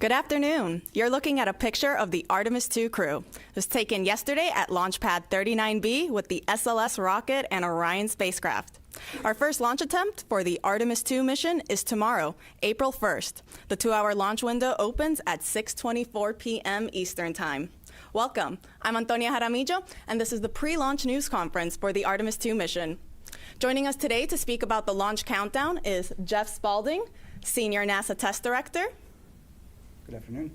Good afternoon. You're looking at a picture of the Artemis II crew. It was taken yesterday at Launch Pad 39B with the SLS rocket and Orion spacecraft. Our first launch attempt for the Artemis II mission is tomorrow, April 1st. The 2-hour launch window opens at 6:24 p.m. Eastern Time. Welcome. I'm Antonia Jaramillo, and this is the pre-launch news conference for the Artemis II mission. Joining us today to speak about the launch countdown is Jeff Spaulding, Senior NASA Test Director. Good afternoon.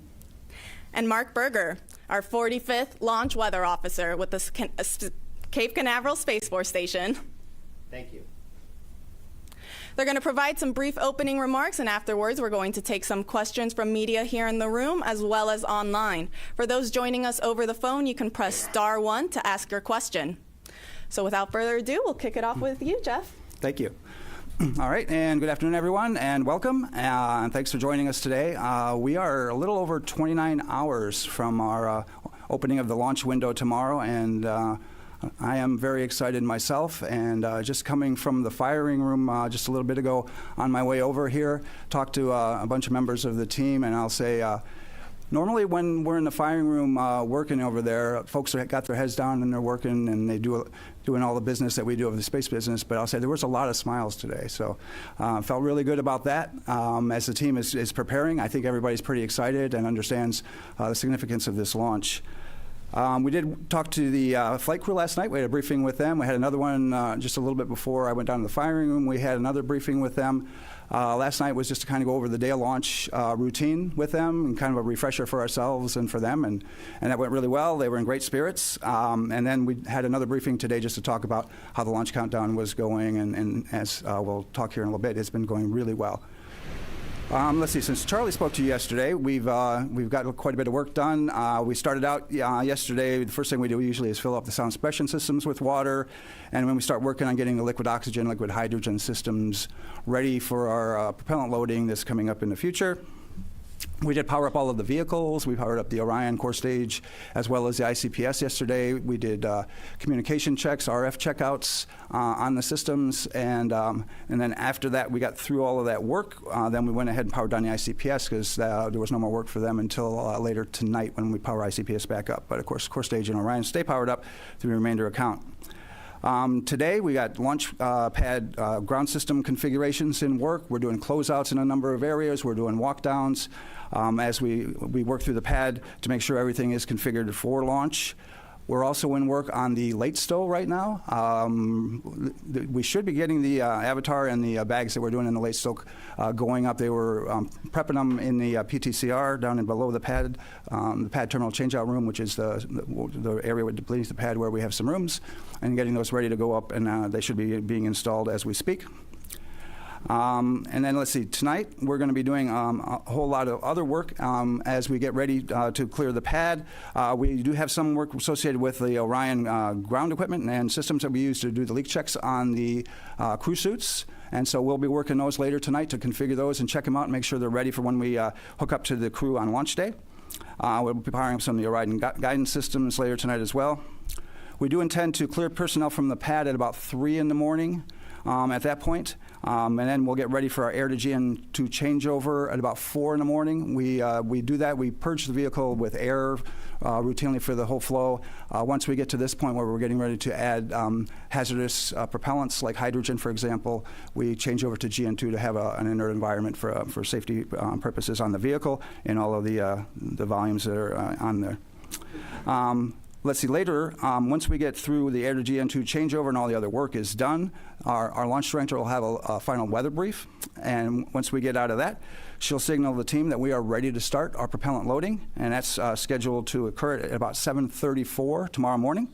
And Mark Berger, our 45th Launch Weather Officer with the Cape Canaveral Space Force Station. Thank you. They're going to provide some brief opening remarks, and afterwards we're going to take some questions from media here in the room as well as online. For those joining us over the phone, you can press star 1 to ask your question. So without further ado, we'll kick it off with you, Jeff. Thank you. All right, and good afternoon, everyone, and welcome, and thanks for joining us today. We are a little over 29 hours from our opening of the launch window tomorrow, and I am very excited myself, and just coming from the firing room just a little bit ago on my way over here, talked to a bunch of members of the team, and I'll say, normally when we're in the firing room working over there, folks have got their heads down and they're working and they doing all the business that we do of the space business, but I'll say there was a lot of smiles today. So felt really good about that. As the team is preparing, I think everybody's pretty excited and understands the significance of this launch. We did talk to the flight crew last night. We had a briefing with them. We had another one just a little bit before I went down to the firing room. We had another briefing with them. Last night was just to kind of go over the day of launch routine with them and kind of a refresher for ourselves and for them, and that went really well. They were in great spirits. And then we had another briefing today just to talk about how the launch countdown was going, and as we'll talk here in a little bit, it's been going really well. Let's see, since Charlie spoke to you yesterday, we've got quite a bit of work done. We started out yesterday, the first thing we do usually is fill up the sound suppression systems with water, and when we start working on getting the liquid oxygen, liquid hydrogen systems ready for our propellant loading that's coming up in the future. We did power up all of the vehicles. We powered up the Orion core stage as well as the ICPS yesterday. We did communication checks, RF checkouts on the systems, and then after that we got through all of that work. Then we went ahead and powered down the ICPS because there was no more work for them until later tonight when we power ICPS back up. But of course, core stage and Orion stay powered up through the remainder account. Today we got launch pad ground system configurations in work. We're doing closeouts in a number of areas. We're doing walkdowns as we work through the pad to make sure everything is configured for launch. We're also in work on the late stow right now. We should be getting the Avatar and the bags that we're doing in the late stow going up. They were prepping them in the PTCR down in below the pad terminal changeout room, which is the area beneath the pad where we have some rooms, and getting those ready to go up, and they should be being installed as we speak. And then let's see, tonight we're going to be doing a whole lot of other work as we get ready to clear the pad. We do have some work associated with the Orion ground equipment and systems that we use to do the leak checks on the crew suits. And so we'll be working those later tonight to configure those and check them out and make sure they're ready for when we hook up to the crew on launch day. We'll be powering up some of the Orion guidance systems later tonight as well. We do intend to clear personnel from the pad at about 3 in the morning at that point. And then we'll get ready for our air-to-GN2 changeover at about 4 in the morning. We do that. We purge the vehicle with air routinely for the whole flow. Once we get to this point where we're getting ready to add hazardous propellants like hydrogen, for example, we change over to GN2 to have an inert environment for safety purposes on the vehicle and all of the volumes that are on there. Let's see, later, once we get through the air-to-GN2 changeover and all the other work is done, our launch director will have a final weather brief. And once we get out of that, she'll signal the team that we are ready to start our propellant loading. And that's scheduled to occur at about 7:34 tomorrow morning.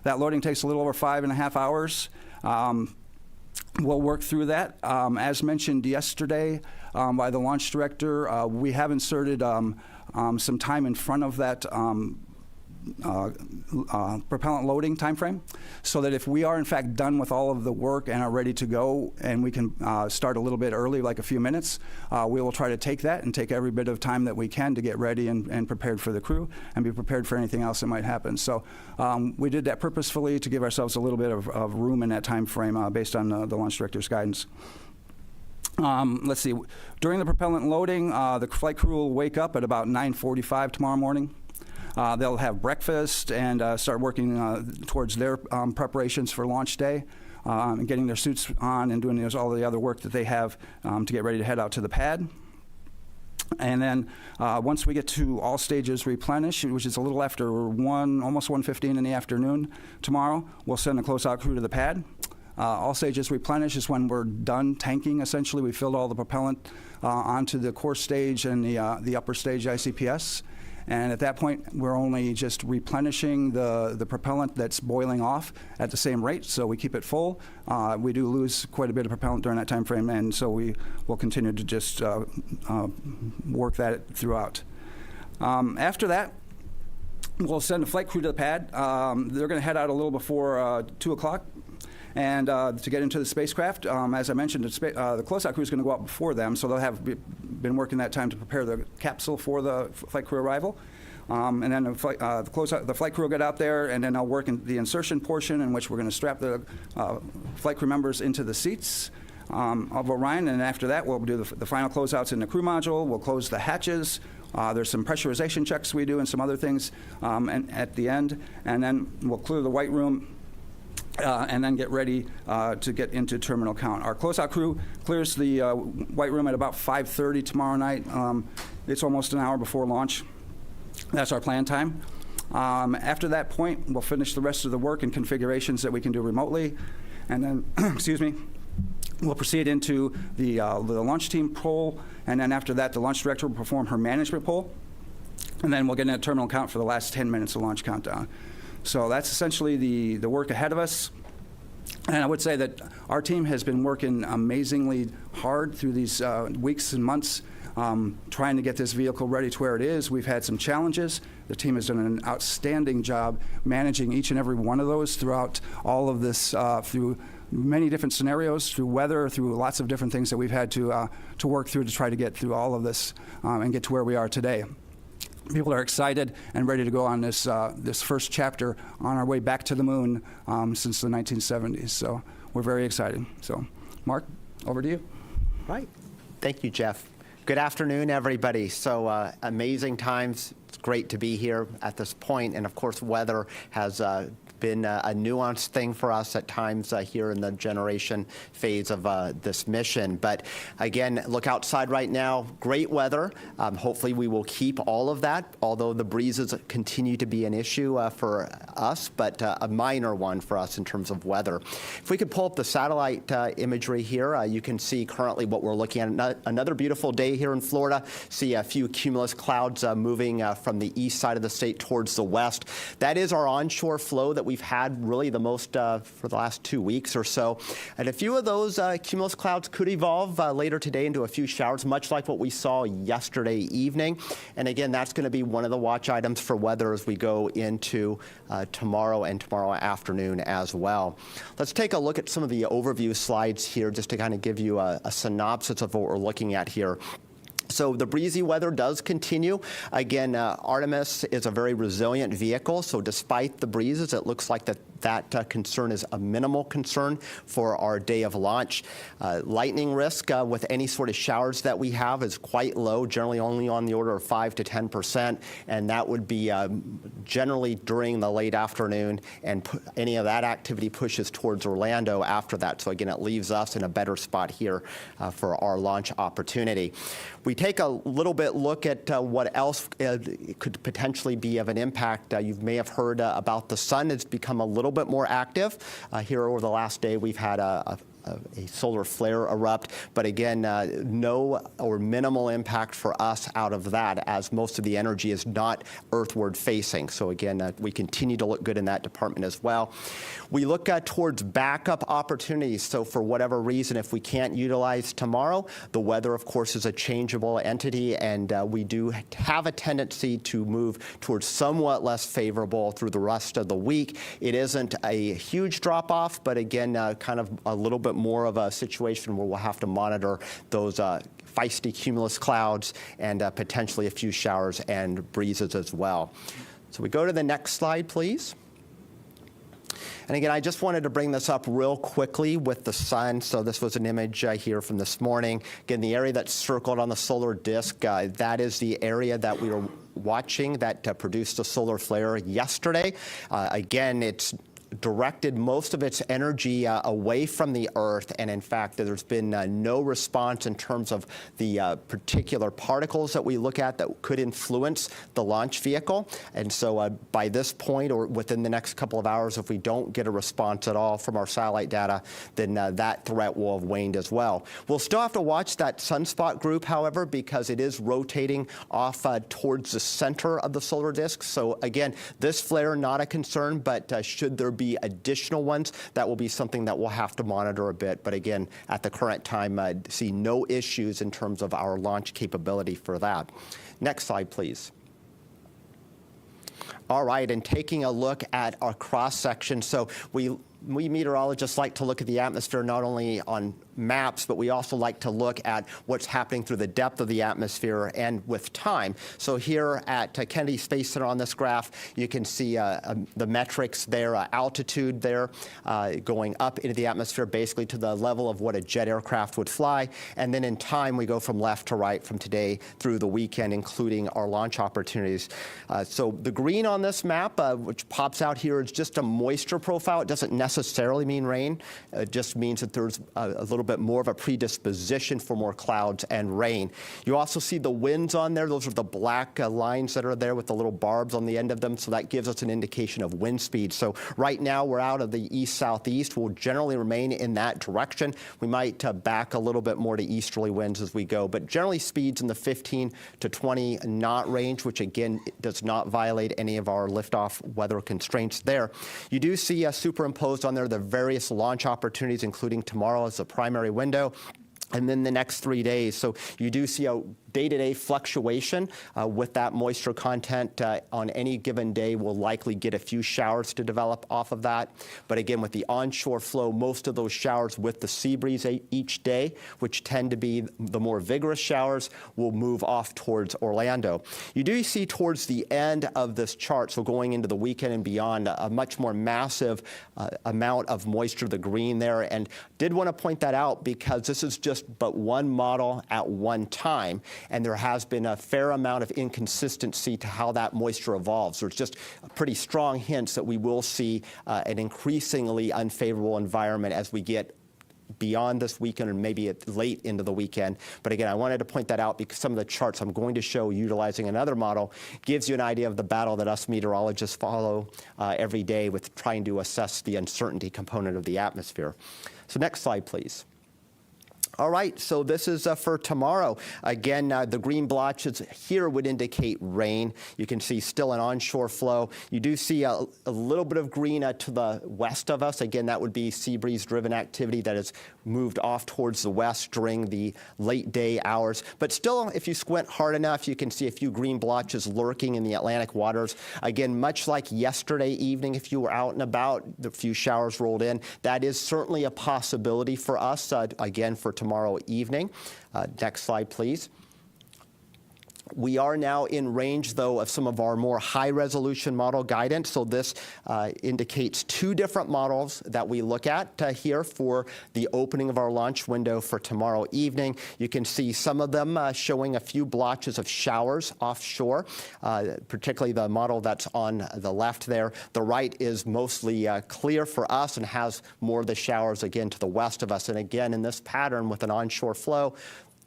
That loading takes a little over 5.5 hours. We'll work through that. As mentioned yesterday by the launch director, we have inserted some time in front of that propellant loading time frame, so that if we are in fact done with all of the work and are ready to go and we can start a little bit early, like a few minutes, we will try to take that and take every bit of time that we can to get ready and prepared for the crew and be prepared for anything else that might happen. So we did that purposefully to give ourselves a little bit of room in that time frame based on the launch director's guidance. Let's see. During the propellant loading, the flight crew will wake up at about 9:45 tomorrow morning. They'll have breakfast and start working towards their preparations for launch day, and getting their suits on and doing all the other work that they have to get ready to head out to the pad. And then once we get to all stages replenish, which is a little after almost 1:15 in the afternoon tomorrow, we'll send a closeout crew to the pad. All stages replenish is when we're done tanking, essentially. We filled all the propellant onto the core stage and the upper stage ICPS. And at that point, we're only just replenishing the propellant that's boiling off at the same rate, so we keep it full. We do lose quite a bit of propellant during that time frame, and so we will continue to just work that throughout. After that, we'll send a flight crew to the pad. They're going to head out a little before 2 o'clock. And to get into the spacecraft, as I mentioned, the closeout crew is going to go out before them, so they'll have been working that time to prepare the capsule for the flight crew arrival. And then the flight crew will get out there, and then I'll work in the insertion portion, in which we're going to strap the flight crew members into the seats of Orion. And after that, we'll do the final closeouts in the crew module. We'll close the hatches. There's some pressurization checks we do and some other things and at the end. And then we'll clear the white room. And then get ready to get into terminal count. Our closeout crew clears the white room at about 5:30 tomorrow night. It's almost an hour before launch. That's our plan time. After that point, we'll finish the rest of the work and configurations that we can do remotely. And then, excuse me, we'll proceed into the launch team poll. And then after that, the launch director will perform her management poll. And then we'll get in a terminal count for the last 10 minutes of launch countdown. So that's essentially the work ahead of us. And I would say that our team has been working amazingly hard through these weeks and months trying to get this vehicle ready to where it is. We've had some challenges. The team has done an outstanding job managing each and every one of those throughout all of this, through many different scenarios, through weather, through lots of different things that we've had to work through to try to get through all of this and get to where we are today. People are excited and ready to go on this first chapter on our way back to the moon since the 1970s. So we're very excited. So, Mark, over to you. Right. Thank you, Jeff. Good afternoon, everybody. So amazing times. It's great to be here at this point. And of course, weather has been a nuanced thing for us at times here in the generation phase of this mission. But again, look outside right now, great weather. Hopefully we will keep all of that, although the breezes continue to be an issue for us, but a minor one for us in terms of weather. If we could pull up the satellite imagery here, you can see currently what we're looking at. Another beautiful day here in Florida. See a few cumulus clouds moving from the east side of the state towards the west. That is our onshore flow that we've had really the most for the last 2 weeks or so. And a few of those cumulus clouds could evolve later today into a few showers, much like what we saw yesterday evening. And again, that's going to be one of the watch items for weather as we go into tomorrow and tomorrow afternoon as well. Let's take a look at some of the overview slides here just to kind of give you a synopsis of what we're looking at here. So the breezy weather does continue. Again, Artemis is a very resilient vehicle, so despite the breezes, it looks like that concern is a minimal concern for our day of launch. Lightning risk with any sort of showers that we have is quite low, generally only on the order of 5 to 10%, and that would be generally during the late afternoon, and any of that activity pushes towards Orlando after that. So again, it leaves us in a better spot here for our launch opportunity. We take a little bit look at what else could potentially be of an impact. You may have heard about the sun. It's become a little bit more active. Here over the last day, we've had a solar flare erupt, but again, no or minimal impact for us out of that, as most of the energy is not earthward facing. So again, we continue to look good in that department as well. We look towards backup opportunities. So for whatever reason, if we can't utilize tomorrow, the weather, of course, is a changeable entity, and we do have a tendency to move towards somewhat less favorable through the rest of the week. It isn't a huge drop-off, but again, kind of a little bit more of a situation where we'll have to monitor those feisty cumulus clouds and potentially a few showers and breezes as well. So we go to the next slide, please. And again, I just wanted to bring this up real quickly with the sun. So this was an image here from this morning. Again, the area that's circled on the solar disk, that is the area that we were watching that produced a solar flare yesterday. Again, it's directed most of its energy away from the Earth, and in fact, there's been no response in terms of the particular particles that we look at that could influence the launch vehicle. And so by this point, or within the next couple of hours, if we don't get a response at all from our satellite data, then that threat will have waned as well. We'll still have to watch that sunspot group, however, because it is rotating off towards the center of the solar disk. So again, this flare, not a concern, but should there be additional ones, that will be something that we'll have to monitor a bit. But again, at the current time, I see no issues in terms of our launch capability for that. Next slide, please. All right, and taking a look at our cross-section. So we meteorologists like to look at the atmosphere not only on maps, but we also like to look at what's happening through the depth of the atmosphere and with time. So here at Kennedy Space Center on this graph, you can see the metrics there, altitude there, going up into the atmosphere basically to the level of what a jet aircraft would fly. And then in time, we go from left to right from today through the weekend, including our launch opportunities. So the green on this map, which pops out here, is just a moisture profile. It doesn't necessarily mean rain. It just means that there's a little bit more of a predisposition for more clouds and rain. You also see the winds on there. Those are the black lines that are there with the little barbs on the end of them. So that gives us an indication of wind speed. So right now we're out of the east-southeast. We'll generally remain in that direction. We might back a little bit more to easterly winds as we go, but generally speeds in the 15 to 20 knot range, which again does not violate any of our liftoff weather constraints there. You do see superimposed on there the various launch opportunities, including tomorrow as the primary window, and then the next 3 days. So you do see a day-to-day fluctuation with that moisture content. On any given day, we'll likely get a few showers to develop off of that. But again, with the onshore flow, most of those showers with the sea breeze each day, which tend to be the more vigorous showers, will move off towards Orlando. You do see towards the end of this chart, so going into the weekend and beyond, a much more massive amount of moisture, the green there. And did want to point that out because this is just but one model at one time. And there has been a fair amount of inconsistency to how that moisture evolves. There's just pretty strong hints that we will see an increasingly unfavorable environment as we get beyond this weekend and maybe late into the weekend. But again, I wanted to point that out because some of the charts I'm going to show utilizing another model gives you an idea of the battle that us meteorologists follow every day with trying to assess the uncertainty component of the atmosphere. So next slide, please. All right, so this is for tomorrow. Again, the green blotches here would indicate rain. You can see still an onshore flow. You do see a little bit of green to the west of us. Again, that would be sea breeze-driven activity that has moved off towards the west during the late day hours. But still, if you squint hard enough, you can see a few green blotches lurking in the Atlantic waters. Again, much like yesterday evening, if you were out and about, the few showers rolled in. That is certainly a possibility for us, again, for tomorrow evening. Next slide, please. We are now in range, though, of some of our more high-resolution model guidance. So this indicates two different models that we look at here for the opening of our launch window for tomorrow evening. You can see some of them showing a few blotches of showers offshore, particularly the model that's on the left there. The right is mostly clear for us and has more of the showers, again, to the west of us. And again, in this pattern with an onshore flow,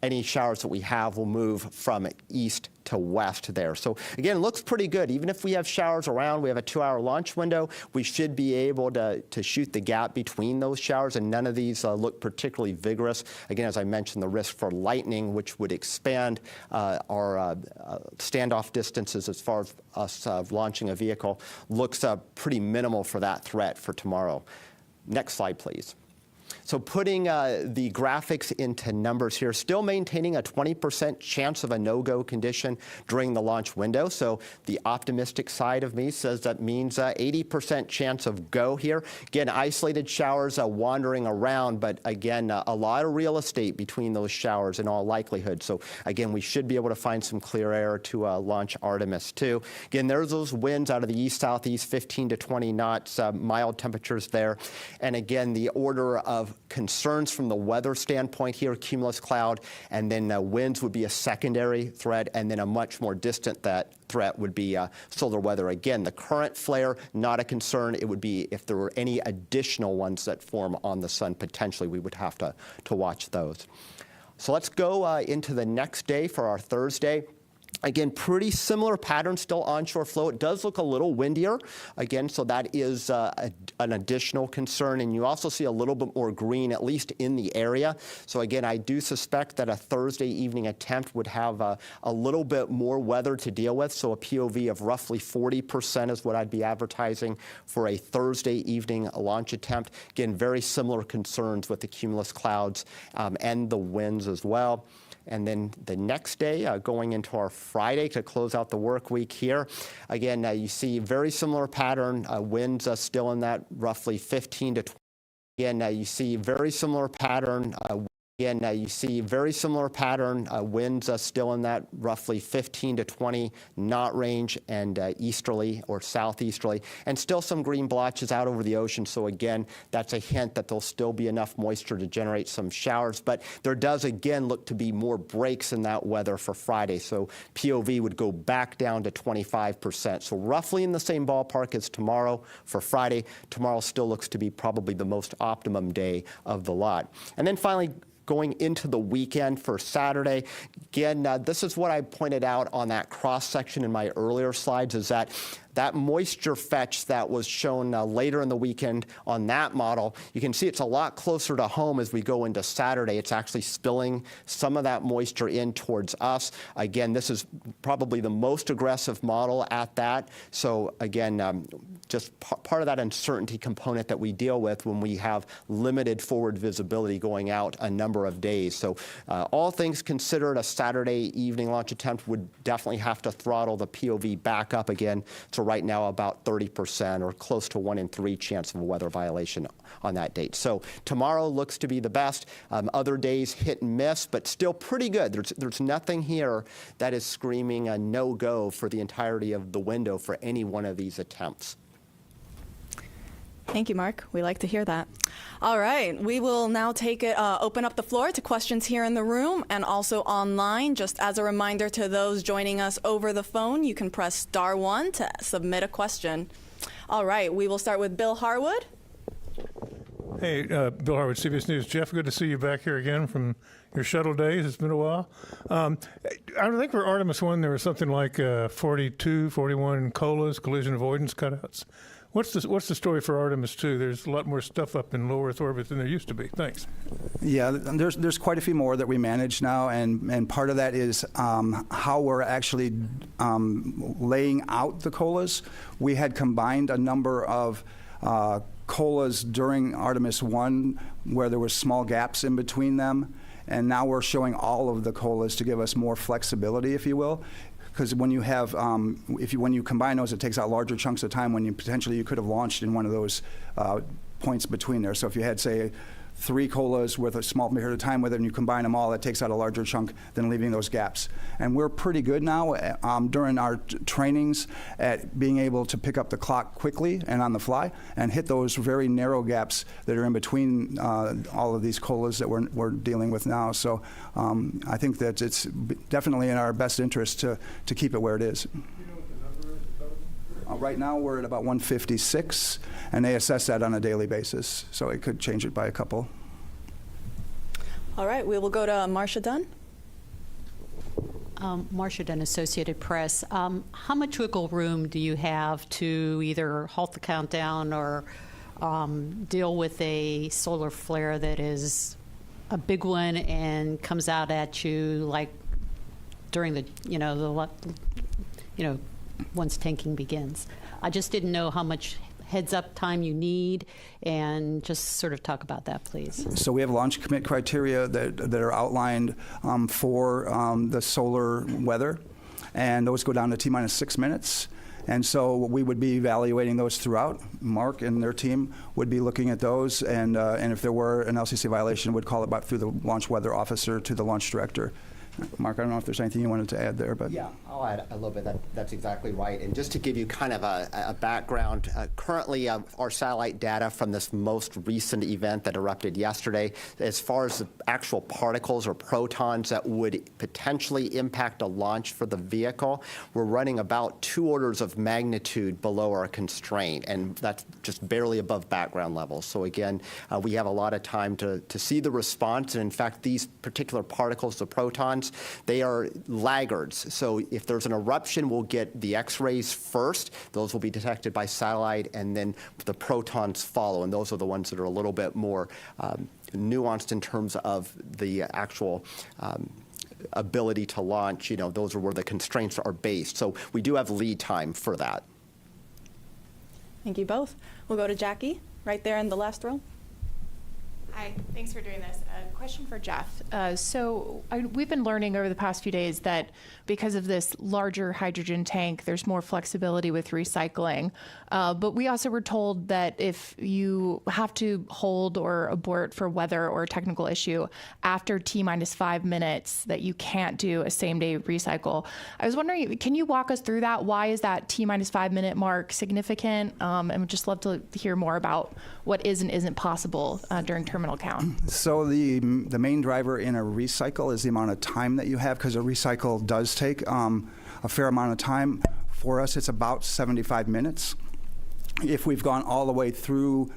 any showers that we have will move from east to west there. So again, it looks pretty good. Even if we have showers around, we have a 2-hour launch window, we should be able to shoot the gap between those showers, and none of these look particularly vigorous. Again, as I mentioned, the risk for lightning, which would expand our standoff distances as far as us launching a vehicle, looks pretty minimal for that threat for tomorrow. Next slide, please. So putting the graphics into numbers here, still maintaining a 20% chance of a no-go condition during the launch window. So the optimistic side of me says that means 80% chance of go here. Again, isolated showers wandering around, but again, a lot of real estate between those showers in all likelihood. So again, we should be able to find some clear air to launch Artemis II. Again, there's those winds out of the east-southeast, 15 to 20 knots, mild temperatures there. And again, the order of concerns from the weather standpoint here, cumulus cloud, and then winds would be a secondary threat, and then a much more distant threat would be solar weather. Again, the current flare, not a concern. It would be if there were any additional ones that form on the sun, potentially we would have to watch those. So let's go into the next day for our Thursday. Again, pretty similar pattern, still onshore flow. It does look a little windier, again, so that is an additional concern. And you also see a little bit more green, at least in the area. So again, I do suspect that a Thursday evening attempt would have a little bit more weather to deal with. So a POV of roughly 40% is what I'd be advertising for a Thursday evening launch attempt. Again, very similar concerns with the cumulus clouds and the winds as well. And then the next day, going into our Friday to close out the work week here, again, you see very similar pattern, winds still in that roughly 15 to 20. Again, you see very similar pattern. Again, you see very similar pattern, winds still in that roughly 15 to 20 knot range and easterly or southeasterly, and still some green blotches out over the ocean. So again, that's a hint that there'll still be enough moisture to generate some showers, but there does again look to be more breaks in that weather for Friday. So POV would go back down to 25%. So roughly in the same ballpark as tomorrow for Friday. Tomorrow still looks to be probably the most optimum day of the lot. And then finally, going into the weekend for Saturday, again, this is what I pointed out on that cross section in my earlier slides, is that moisture fetch that was shown later in the weekend on that model, you can see it's a lot closer to home as we go into Saturday. It's actually spilling some of that moisture in towards us. Again, this is probably the most aggressive model at that. So again, just part of that uncertainty component that we deal with when we have limited forward visibility going out a number of days. So all things considered, a Saturday evening launch attempt would definitely have to throttle the POV back up again. So right now about 30% or close to 1 in 3 chance of a weather violation on that date. So tomorrow looks to be the best. Other days hit and miss, but still pretty good. There's nothing here that is screaming a no-go for the entirety of the window for any one of these attempts. Thank you, Mark. We like to hear that. All right, we will now open up the floor to questions here in the room and also online. Just as a reminder to those joining us over the phone, you can press *1 to submit a question. All right, we will start with Bill Harwood. Hey, Bill Harwood, CBS News. Jeff, good to see you back here again from your shuttle days. It's been a while. I think for Artemis 1, there was something like 42, 41 COLAs, collision avoidance cutouts. What's the story for Artemis II? There's a lot more stuff up in low Earth orbit than there used to be. Thanks. Yeah, there's quite a few more that we manage now, and part of that is how we're actually laying out the COLAs. We had combined a number of COLAs during Artemis I where there were small gaps in between them, and now we're showing all of the COLAs to give us more flexibility, if you will. Because when you have, when you combine those, it takes out larger chunks of time when you could have launched in one of those points between there. So if you had, say, 3 COLAs with a small period of time with it, and you combine them all, that takes out a larger chunk than leaving those gaps. And we're pretty good now during our trainings at being able to pick up the clock quickly and on the fly and hit those very narrow gaps that are in between all of these COLAs that we're dealing with now. So I think that it's definitely in our best interest to keep it where it is. Right now, we're at about 156, and they assess that on a daily basis, so it could change it by a couple. All right, we will go to Marcia Dunn. Marcia Dunn, Associated Press. How much wiggle room do you have to either halt the countdown or deal with a solar flare that is a big one and comes out at you like during the once tanking begins? I just didn't know how much heads up time you need, and just sort of talk about that, please. So we have launch commit criteria that are outlined for the solar weather, and those go down to T-minus 6 minutes. And so we would be evaluating those throughout. Mark and their team would be looking at those, and if there were an LCC violation, would call it back through the launch weather officer to the launch director. Mark, I don't know if there's anything you wanted to add there, but yeah, I'll add a little bit. That's exactly right. And just to give you kind of a background, currently our satellite data from this most recent event that erupted yesterday, as far as the actual particles or protons that would potentially impact a launch for the vehicle, we're running about 2 orders of magnitude below our constraint, and that's just barely above background levels. So again, we have a lot of time to see the response, and in fact, these particular particles, the protons, they are laggards. So if there's an eruption, we'll get the X-rays first. Those will be detected by satellite, and then the protons follow, and those are the ones that are a little bit more nuanced in terms of the actual ability to launch. Those are where the constraints are based. So we do have lead time for that. Thank you both. We'll go to Jackie, right there in the last row. Hi, thanks for doing this. A question for Jeff. We've been learning over the past few days that because of this larger hydrogen tank, there's more flexibility with recycling. But we also were told that if you have to hold or abort for weather or technical issue after T-minus 5 minutes, that you can't do a same-day recycle. I was wondering, can you walk us through that? Why is that T-minus 5 minute mark significant? And would just love to hear more about what is and isn't possible during terminal count. So the main driver in a recycle is the amount of time that you have, because a recycle does take a fair amount of time. For us, it's about 75 minutes. If we've gone all the way through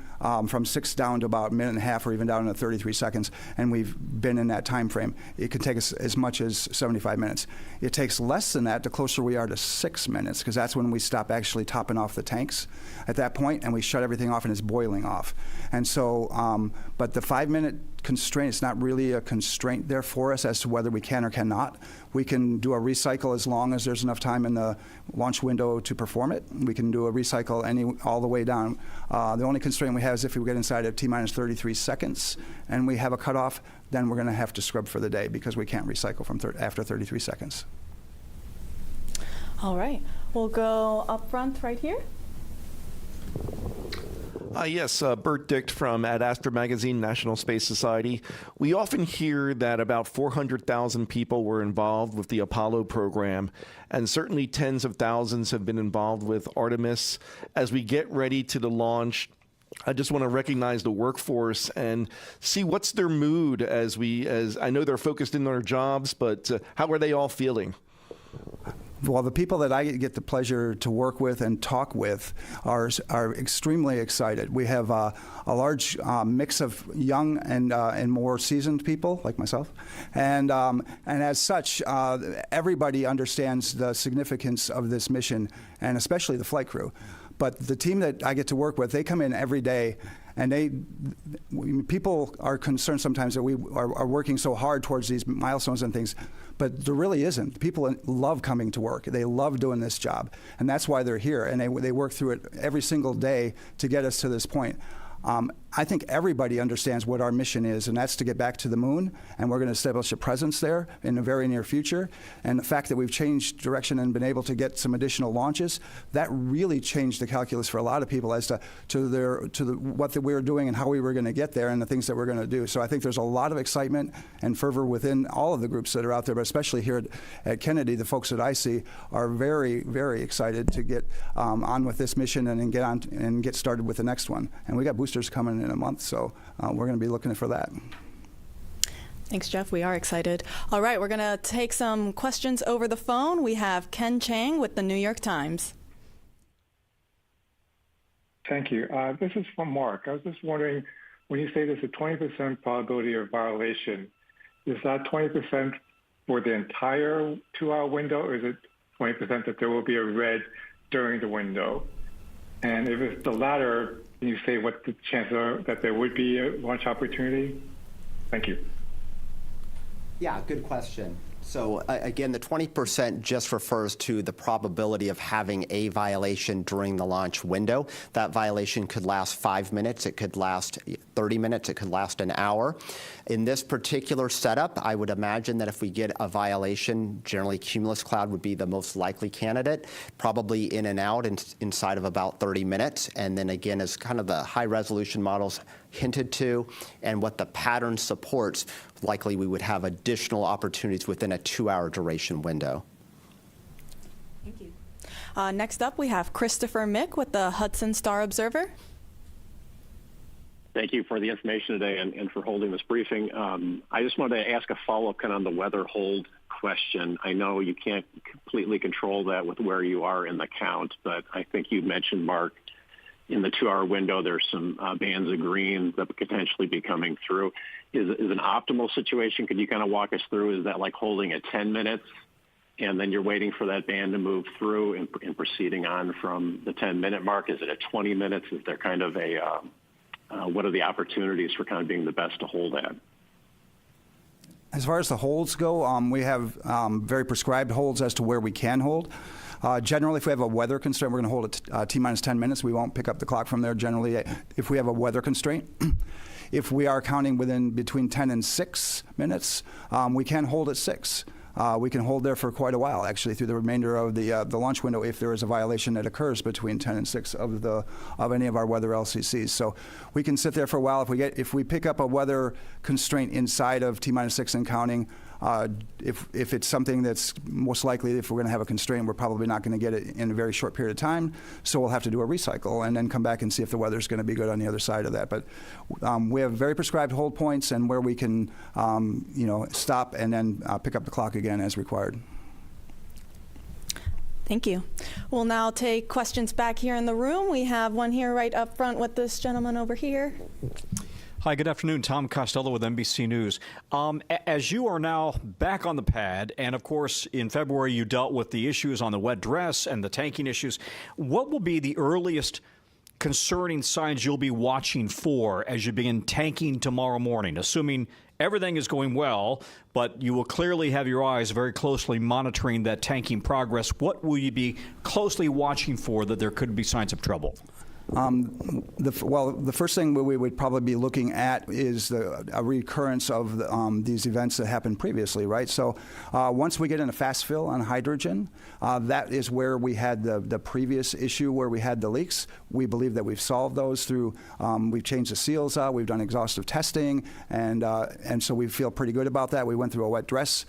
from 6 down to about a minute and a half, or even down to 33 seconds, and we've been in that time frame, it can take us as much as 75 minutes. It takes less than that the closer we are to 6 minutes, because that's when we stop actually topping off the tanks at that point, and we shut everything off and it's boiling off. And so, but the 5-minute constraint, it's not really a constraint there for us as to whether we can or cannot. We can do a recycle as long as there's enough time in the launch window to perform it. We can do a recycle all the way down. The only constraint we have is if we get inside of T-minus 33 seconds and we have a cutoff, then we're going to have to scrub for the day, because we can't recycle from after 33 seconds. All right. We'll go up front right here. Yes, Bert Dicht from Ad Astra Magazine, National Space Society. We often hear that about 400,000 people were involved with the Apollo program, and certainly tens of thousands have been involved with Artemis. As we get ready to the launch, I just want to recognize the workforce and see what's their mood as I know they're focused in on their jobs, but how are they all feeling? Well, the people that I get the pleasure to work with and talk with are extremely excited. We have a large mix of young and more seasoned people like myself, and as such, everybody understands the significance of this mission, and especially the flight crew. But the team that I get to work with, they come in every day, and people are concerned sometimes that we are working so hard towards these milestones and things, but there really isn't. People love coming to work. They love doing this job, and that's why they're here, and they work through it every single day to get us to this point. I think everybody understands what our mission is, and that's to get back to the moon, and we're going to establish a presence there in the very near future. And the fact that we've changed direction and been able to get some additional launches, that really changed the calculus for a lot of people as to what we were doing and how we were going to get there and the things that we're going to do. So I think there's a lot of excitement and fervor within all of the groups that are out there, but especially here at Kennedy, the folks that I see are very, very excited to get on with this mission and get started with the next one. And we got boosters coming in a month, so we're going to be looking for that. Thanks, Jeff. We are excited. All right, we're going to take some questions over the phone. We have Ken Chang with the New York Times. Thank you. This is from Mark. I was just wondering, when you say there's a 20% probability of violation, is that 20% for the entire 2-hour window, or is it 20% that there will be a red during the window? And if it's the latter, can you say what the chances are that there would be a launch opportunity? Thank you. Yeah, good question. So again, the 20% just refers to the probability of having a violation during the launch window. That violation could last 5 minutes, it could last 30 minutes, it could last an hour. In this particular setup, I would imagine that if we get a violation, generally cumulus cloud would be the most likely candidate, probably in and out inside of about 30 minutes. And then again, as kind of the high resolution models hinted to and what the pattern supports, likely we would have additional opportunities within a 2-hour duration window. Thank you. Next up, we have Christopher Mick with the Hudson Star Observer. Thank you for the information today and for holding this briefing. I just wanted to ask a follow-up kind of on the weather hold question. I know you can't completely control that with where you are in the count, but I think you mentioned, Mark, in the 2-hour window, there's some bands of green that could potentially be coming through. Is an optimal situation? Could you kind of walk us through? Is that like holding at 10 minutes and then you're waiting for that band to move through and proceeding on from the 10-minute mark? Is it at 20 minutes? Is there kind of a, what are the opportunities for kind of being the best to hold at? As far as the holds go, we have very prescribed holds as to where we can hold. Generally, if we have a weather constraint, we're going to hold it T-minus 10 minutes. We won't pick up the clock from there generally if we have a weather constraint. If we are counting within between 10 and 6 minutes, we can hold at 6. We can hold there for quite a while, actually, through the remainder of the launch window if there is a violation that occurs between 10 and 6 of any of our weather LCCs. So we can sit there for a while. If we pick up a weather constraint inside of T-minus 6 and counting, if it's something that's most likely, if we're going to have a constraint, we're probably not going to get it in a very short period of time. So we'll have to do a recycle and then come back and see if the weather's going to be good on the other side of that. But we have very prescribed hold points and where we can, stop and then pick up the clock again as required. Thank you. We'll now take questions back here in the room. We have one here right up front with this gentleman over here. Hi, good afternoon. Tom Costello with NBC News. As you are now back on the pad, and of course in February you dealt with the issues on the wet dress and the tanking issues, what will be the earliest concerning signs you'll be watching for as you begin tanking tomorrow morning, assuming everything is going well, but you will clearly have your eyes very closely monitoring that tanking progress? What will you be closely watching for that there could be signs of trouble? The first thing we would probably be looking at is a recurrence of these events that happened previously, right? So once we get in a fast fill on hydrogen, that is where we had the previous issue where we had the leaks. We believe that we've solved those through, we've changed the seals out, we've done exhaustive testing, and so we feel pretty good about that. We went through a wet dress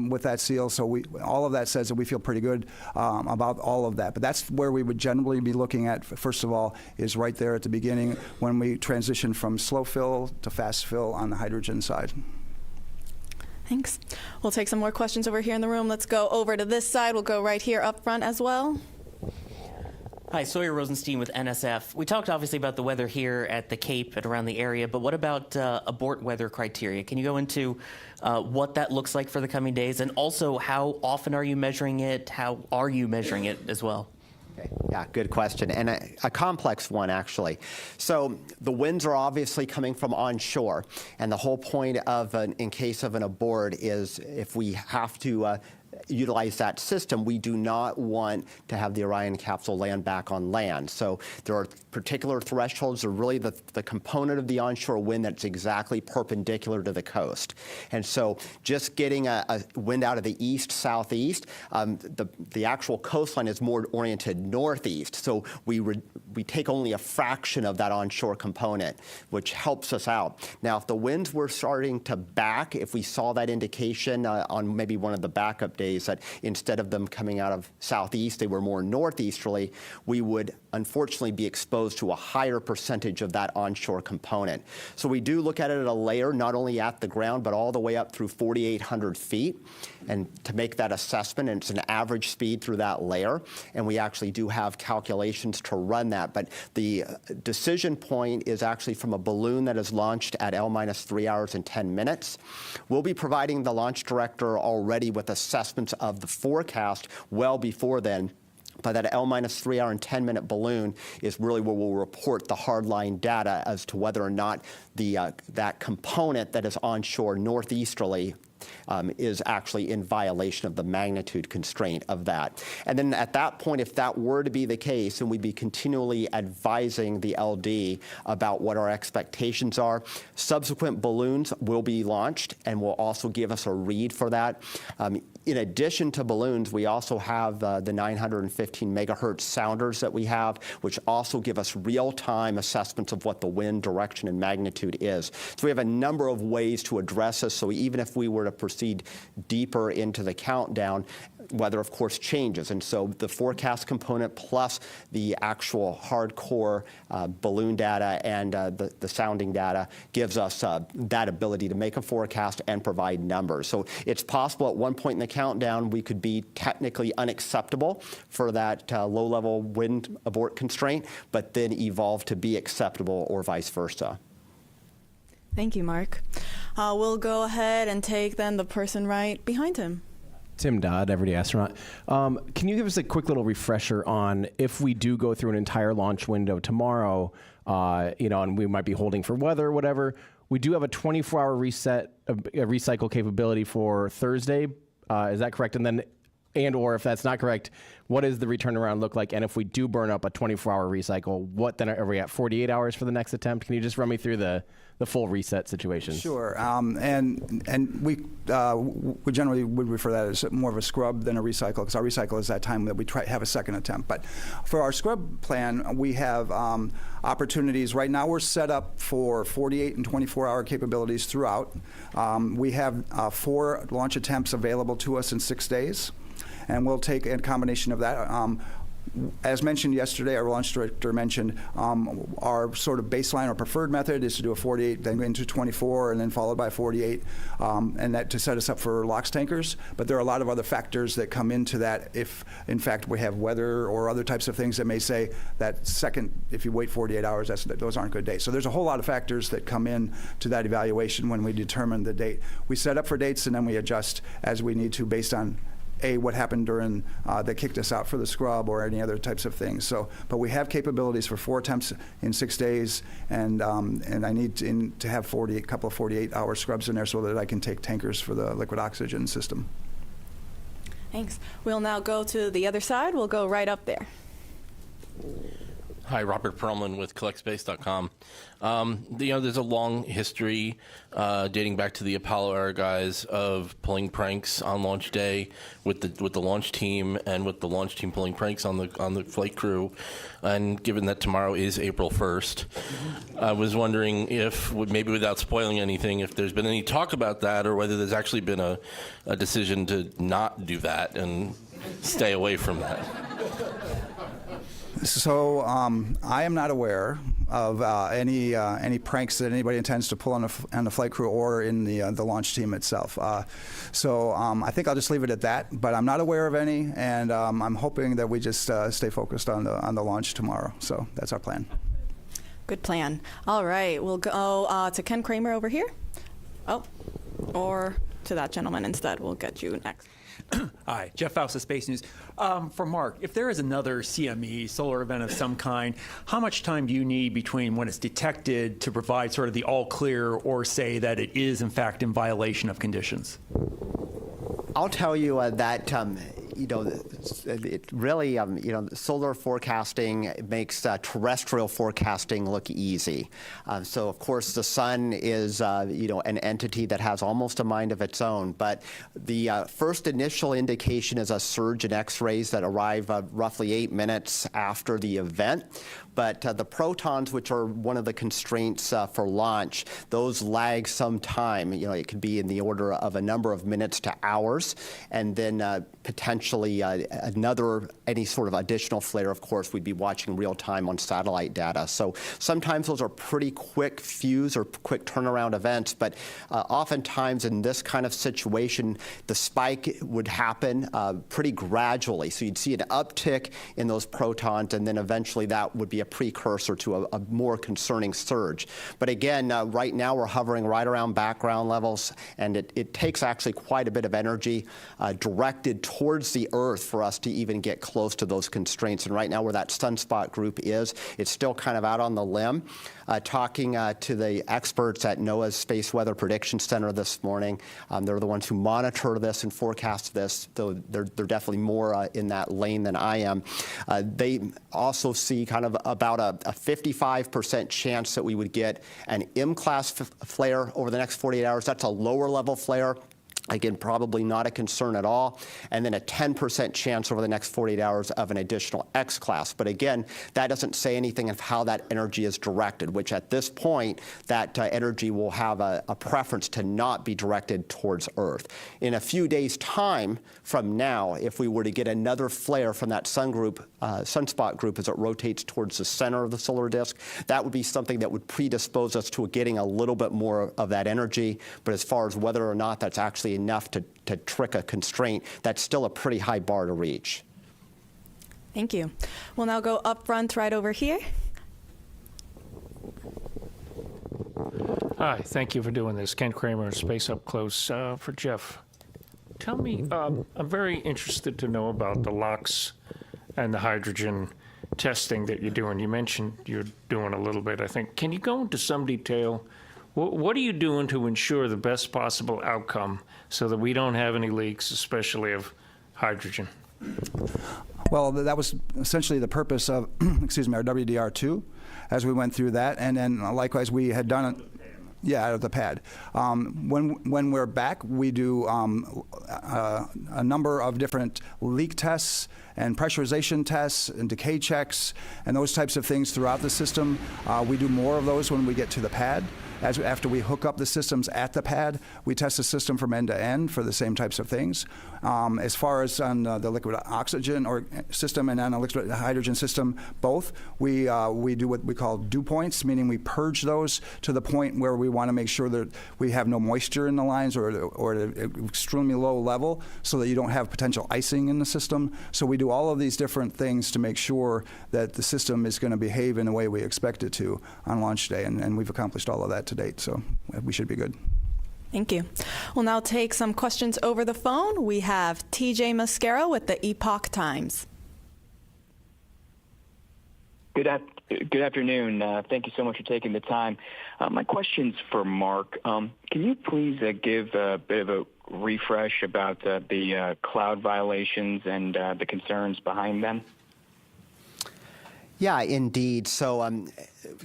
with that seal, so all of that says that we feel pretty good about all of that. But that's where we would generally be looking at, first of all, is right there at the beginning when we transition from slow fill to fast fill on the hydrogen side. Thanks. We'll take some more questions over here in the room. Let's go over to this side. We'll go right here up front as well. Hi, Sawyer Rosenstein with NSF. We talked obviously about the weather here at the Cape and around the area, but what about abort weather criteria? Can you go into what that looks like for the coming days, and also how often are you measuring it? How are you measuring it as well? Okay. Yeah, good question, and a complex one, actually. So the winds are obviously coming from onshore, and the whole point of in case of an abort is if we have to utilize that system, we do not want to have the Orion capsule land back on land. So there are particular thresholds, are really the component of the onshore wind that's exactly perpendicular to the coast. And so just getting a wind out of the east, southeast, the actual coastline is more oriented northeast. So we take only a fraction of that onshore component, which helps us out. Now, if the winds were starting to back, if we saw that indication on maybe one of the backup days that instead of them coming out of southeast, they were more northeasterly, we would unfortunately be exposed to a higher percentage of that onshore component. So we do look at it at a layer, not only at the ground, but all the way up through 4,800 feet. And to make that assessment, and it's an average speed through that layer, and we actually do have calculations to run that. But the decision point is actually from a balloon that is launched at L-minus 3 hours and 10 minutes. We'll be providing the launch director already with assessments of the forecast well before then. But that L-minus 3 hour and 10-minute balloon is really where we'll report the hardline data as to whether or not that component that is onshore northeasterly is actually in violation of the magnitude constraint of that. And then at that point, if that were to be the case, then we'd be continually advising the LD about what our expectations are. Subsequent balloons will be launched and will also give us a read for that. In addition to balloons, we also have the 915 megahertz sounders that we have, which also give us real-time assessments of what the wind direction and magnitude is. So we have a number of ways to address this. So even if we were to proceed deeper into the countdown, weather, of course, changes. And so the forecast component plus the actual hardcore balloon data and the sounding data gives us that ability to make a forecast and provide numbers. So it's possible at one point in the countdown we could be technically unacceptable for that low-level wind abort constraint, but then evolve to be acceptable or vice versa. Thank you, Mark. We'll go ahead and take then the person right behind him. Tim Dodd, Everyday Astronaut. Can you give us a quick little refresher on if we do go through an entire launch window tomorrow, and we might be holding for weather or whatever, we do have a 24-hour recycle capability for Thursday. Is that correct? And/or if that's not correct, what does the return around look like? And if we do burn up a 24-hour recycle, what then are we at 48 hours for the next attempt? Can you just run me through the full reset situation? Sure, and we generally would refer that as more of a scrub than a recycle, because our recycle is that time that we have a second attempt. But for our scrub plan, we have opportunities. Right now we're set up for 48 and 24-hour capabilities throughout. We have 4 launch attempts available to us in 6 days, and we'll take a combination of that. As mentioned yesterday, our launch director mentioned our sort of baseline or preferred method is to do a 48, then go into 24, and then followed by 48, and that to set us up for LOX tankers. But there are a lot of other factors that come into that if, in fact, we have weather or other types of things that may say that second, if you wait 48 hours, those aren't good dates. So there's a whole lot of factors that come in to that evaluation when we determine the date. We set up for dates, and then we adjust as we need to based on what happened during that kicked us out for the scrub or any other types of things. So, but we have capabilities for 4 attempts in 6 days, and I need to have a couple of 48-hour scrubs in there so that I can take tankers for the liquid oxygen system. Thanks. We'll now go to the other side. We'll go right up there. Hi, Robert Perlman with CollectSpace.com. There's a long history dating back to the Apollo era guys of pulling pranks on launch day with the launch team and with the launch team pulling pranks on the flight crew. And given that tomorrow is April 1st, I was wondering if, maybe without spoiling anything, if there's been any talk about that or whether there's actually been a decision to not do that and stay away from that. So I am not aware of any pranks that anybody intends to pull on the flight crew or in the launch team itself. So I think I'll just leave it at that. But I'm not aware of any, and I'm hoping that we just stay focused on the launch tomorrow. So that's our plan. Good plan. All right, we'll go to Ken Kramer over here. Oh, or to that gentleman instead. We'll get you next. Hi, Jeff Faust of Space News. For Mark, if there is another CME, solar event of some kind, how much time do you need between when it's detected to provide sort of the all clear or say that it is, in fact, in violation of conditions? I'll tell you that it really, solar forecasting makes terrestrial forecasting look easy. So, of course, the sun is, an entity that has almost a mind of its own. But the first initial indication is a surge in X-rays that arrive roughly 8 minutes after the event. But the protons, which are one of the constraints for launch, those lag some time. It could be in the order of a number of minutes to hours, and then potentially any sort of additional flare, of course, we'd be watching real time on satellite data. So sometimes those are pretty quick fuse or quick turnaround events, but oftentimes in this kind of situation, the spike would happen pretty gradually. So you'd see an uptick in those protons, and then eventually that would be a precursor to a more concerning surge. But again, right now we're hovering right around background levels, and it takes actually quite a bit of energy directed towards the Earth for us to even get close to those constraints. And right now where that sunspot group is, it's still kind of out on the limb. Talking to the experts at NOAA's Space Weather Prediction Center this morning, they're the ones who monitor this and forecast this, though they're definitely more in that lane than I am. They also see kind of about a 55% chance that we would get an M-class flare over the next 48 hours. That's a lower level flare. Again, probably not a concern at all. And then a 10% chance over the next 48 hours of an additional X-class. But again, that doesn't say anything of how that energy is directed, which at this point, that energy will have a preference to not be directed towards Earth. In a few days' time from now, if we were to get another flare from that sunspot group as it rotates towards the center of the solar disk, that would be something that would predispose us to getting a little bit more of that energy. But as far as whether or not that's actually enough to trick a constraint, that's still a pretty high bar to reach. Thank you. We'll now go up front right over here. Hi, thank you for doing this. Ken Kramer, Space Up Close for Jeff. Tell me, I'm very interested to know about the LOX and the hydrogen testing that you're doing. You mentioned you're doing a little bit, I think. Can you go into some detail? What are you doing to ensure the best possible outcome so that we don't have any leaks, especially of hydrogen? Well, that was essentially the purpose of, excuse me, our WDR2 as we went through that. And then likewise, we had done it. Yeah, out of the pad. When we're back, we do a number of different leak tests and pressurization tests and decay checks and those types of things throughout the system. We do more of those when we get to the pad. After we hook up the systems at the pad, we test the system from end to end for the same types of things. As far as on the liquid oxygen or system and on the liquid hydrogen system, both, we do what we call dew points, meaning we purge those to the point where we want to make sure that we have no moisture in the lines or at an extremely low level so that you don't have potential icing in the system. So we do all of these different things to make sure that the system is going to behave in the way we expect it to on launch day, and we've accomplished all of that to date, so we should be good. Thank you. We'll now take some questions over the phone. We have TJ Mascaro with the Epoch Times. Good afternoon. Thank you so much for taking the time. My question's for Mark. Can you please give a bit of a refresh about the cloud violations and the concerns behind them? Yeah, indeed. So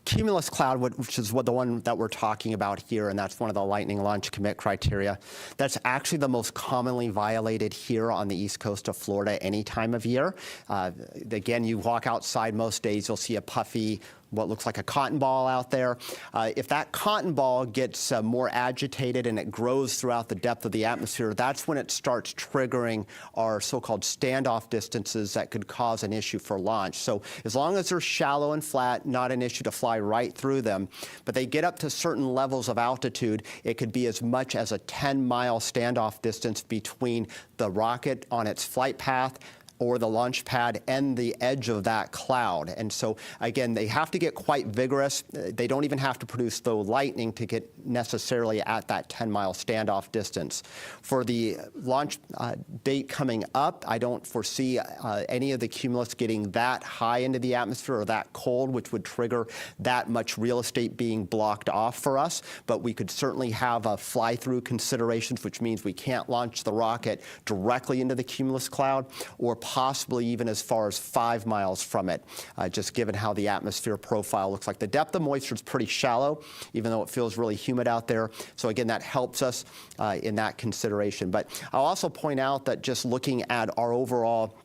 cumulus cloud, which is the one that we're talking about here, and that's one of the lightning launch commit criteria, that's actually the most commonly violated here on the east coast of Florida any time of year. Again, you walk outside most days, you'll see a puffy, what looks like a cotton ball out there. If that cotton ball gets more agitated and it grows throughout the depth of the atmosphere, that's when it starts triggering our so-called standoff distances that could cause an issue for launch. So as long as they're shallow and flat, not an issue to fly right through them. But they get up to certain levels of altitude, it could be as much as a 10-mile standoff distance between the rocket on its flight path or the launch pad and the edge of that cloud. And so, again, they have to get quite vigorous. They don't even have to produce, though, lightning to get necessarily at that 10-mile standoff distance. For the launch date coming up, I don't foresee any of the cumulus getting that high into the atmosphere or that cold, which would trigger that much real estate being blocked off for us. But we could certainly have fly-through considerations, which means we can't launch the rocket directly into the cumulus cloud or possibly even as far as 5 miles from it, just given how the atmosphere profile looks like. The depth of moisture is pretty shallow, even though it feels really humid out there. So again, that helps us in that consideration. But I'll also point out that just looking at our overall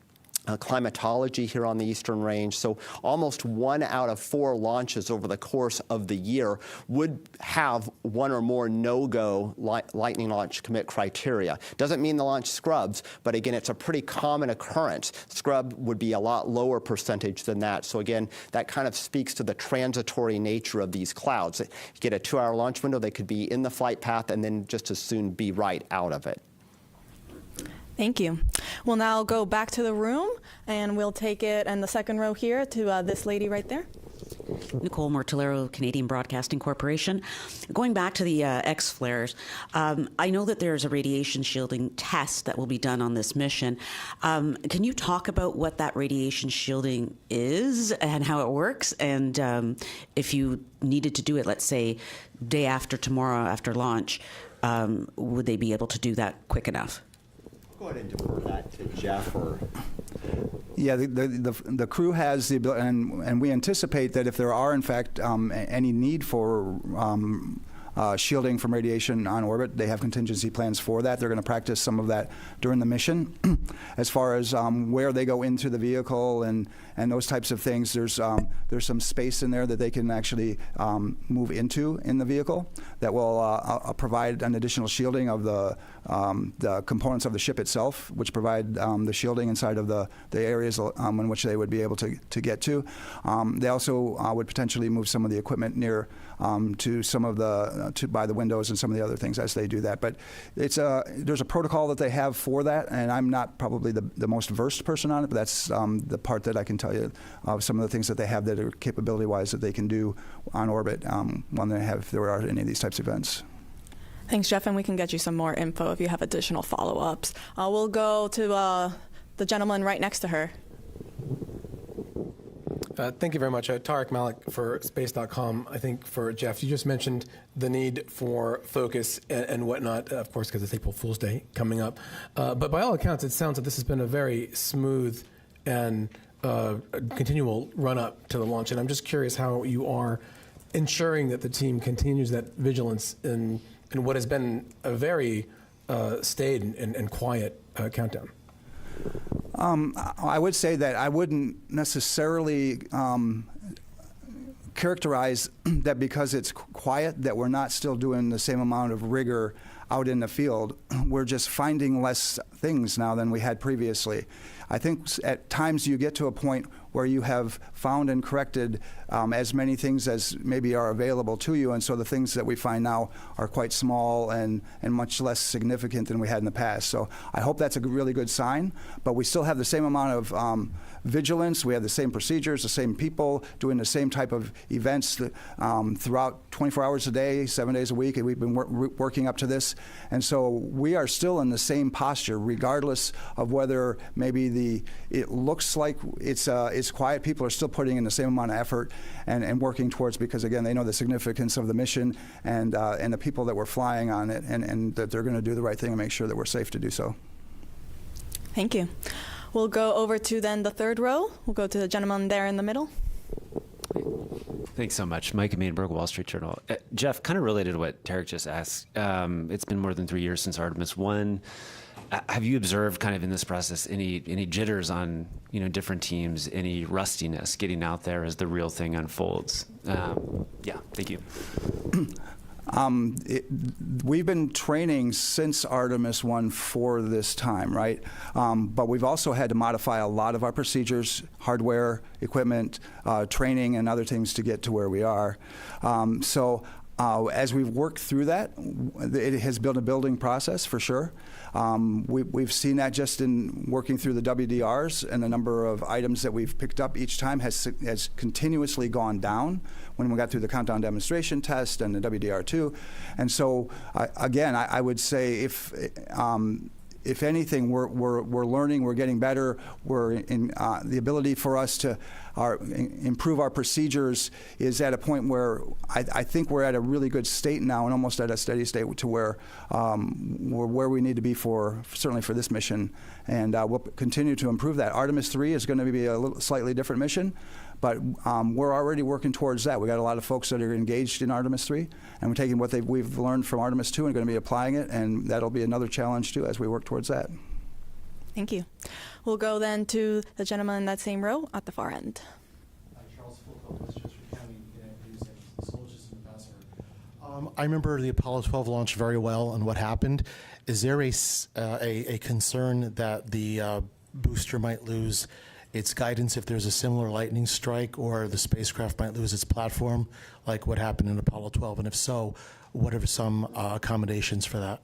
climatology here on the Eastern Range. So almost 1 out of 4 launches over the course of the year would have one or more no-go lightning launch commit criteria. Doesn't mean the launch scrubs, but again, it's a pretty common occurrence. Scrub would be a lot lower percentage than that. So again, that kind of speaks to the transitory nature of these clouds. You get a 2-hour launch window, they could be in the flight path and then just as soon be right out of it. Thank you. We'll now go back to the room, and we'll take it in the second row here to this lady right there. Nicole Mortillero, Canadian Broadcasting Corporation. Going back to the X flares, I know that there's a radiation shielding test that will be done on this mission. Can you talk about what that radiation shielding is and how it works? And if you needed to do it, let's say, day after tomorrow after launch, would they be able to do that quick enough? Go ahead and defer that to Jeff or... Yeah, the crew has the ability, and we anticipate that if there are, in fact, any need for shielding from radiation on orbit, they have contingency plans for that. They're going to practice some of that during the mission. As far as where they go into the vehicle and those types of things, there's some space in there that they can actually move into in the vehicle that will provide an additional shielding of the components of the ship itself, which provide the shielding inside of the areas in which they would be able to get to. They also would potentially move some of the equipment near to some of the by the windows and some of the other things as they do that. But there's a protocol that they have for that, and I'm not probably the most versed person on it, but that's the part that I can tell you of some of the things that they have that are capability-wise that they can do on orbit when there are any of these types of events. Thanks, Jeff, and we can get you some more info if you have additional follow-ups. We'll go to the gentleman right next to her. Thank you very much. Tarek Malik for Space.com. I think for Jeff, you just mentioned the need for focus and whatnot, of course, because it's April Fool's Day coming up. But by all accounts, it sounds like this has been a very smooth and continual run-up to the launch. And I'm just curious how you are ensuring that the team continues that vigilance in what has been a very staid and quiet countdown. I would say that I wouldn't necessarily characterize that because it's quiet that we're not still doing the same amount of rigor out in the field. We're just finding less things now than we had previously. I think at times you get to a point where you have found and corrected as many things as maybe are available to you, and so the things that we find now are quite small and much less significant than we had in the past. So I hope that's a really good sign, but we still have the same amount of vigilance. We have the same procedures, the same people doing the same type of events throughout 24 hours a day, 7 days a week, and we've been working up to this. And so we are still in the same posture, regardless of whether maybe it looks like it's quiet. People are still putting in the same amount of effort and working towards, because again, they know the significance of the mission and the people that we're flying on it, and that they're going to do the right thing and make sure that we're safe to do so. Thank you. We'll go over to then the third row. We'll go to the gentleman there in the middle. Thanks so much. Mike Mainberg, Wall Street Journal. Jeff, kind of related to what Tarek just asked, it's been more than 3 years since Artemis I. Have you observed kind of in this process any jitters on different teams, any rustiness getting out there as the real thing unfolds? Yeah, thank you. We've been training since Artemis I for this time, right? But we've also had to modify a lot of our procedures, hardware, equipment, training, and other things to get to where we are. As we've worked through that, it has been a building process for sure. We've seen that just in working through the WDRs, and the number of items that we've picked up each time has continuously gone down when we got through the countdown demonstration test and the WDR2. And so, again, I would say if anything, we're learning, we're getting better. We're in the ability for us to improve our procedures is at a point where I think we're at a really good state now, and almost at a steady state to where we're where we need to be certainly for this mission, and we'll continue to improve that. Artemis III is going to be a slightly different mission, but we're already working towards that. We got a lot of folks that are engaged in Artemis III, and we're taking what we've learned from Artemis II and going to be applying it, and that'll be another challenge too as we work towards that. Thank you. We'll go then to the gentleman in that same row at the far end. Charles Fulco, Westchester County News and Solar System Ambassador. I remember the Apollo 12 launch very well and what happened. Is there a concern that the booster might lose its guidance if there's a similar lightning strike, or the spacecraft might lose its platform, like what happened in Apollo 12? And if so, what are some accommodations for that?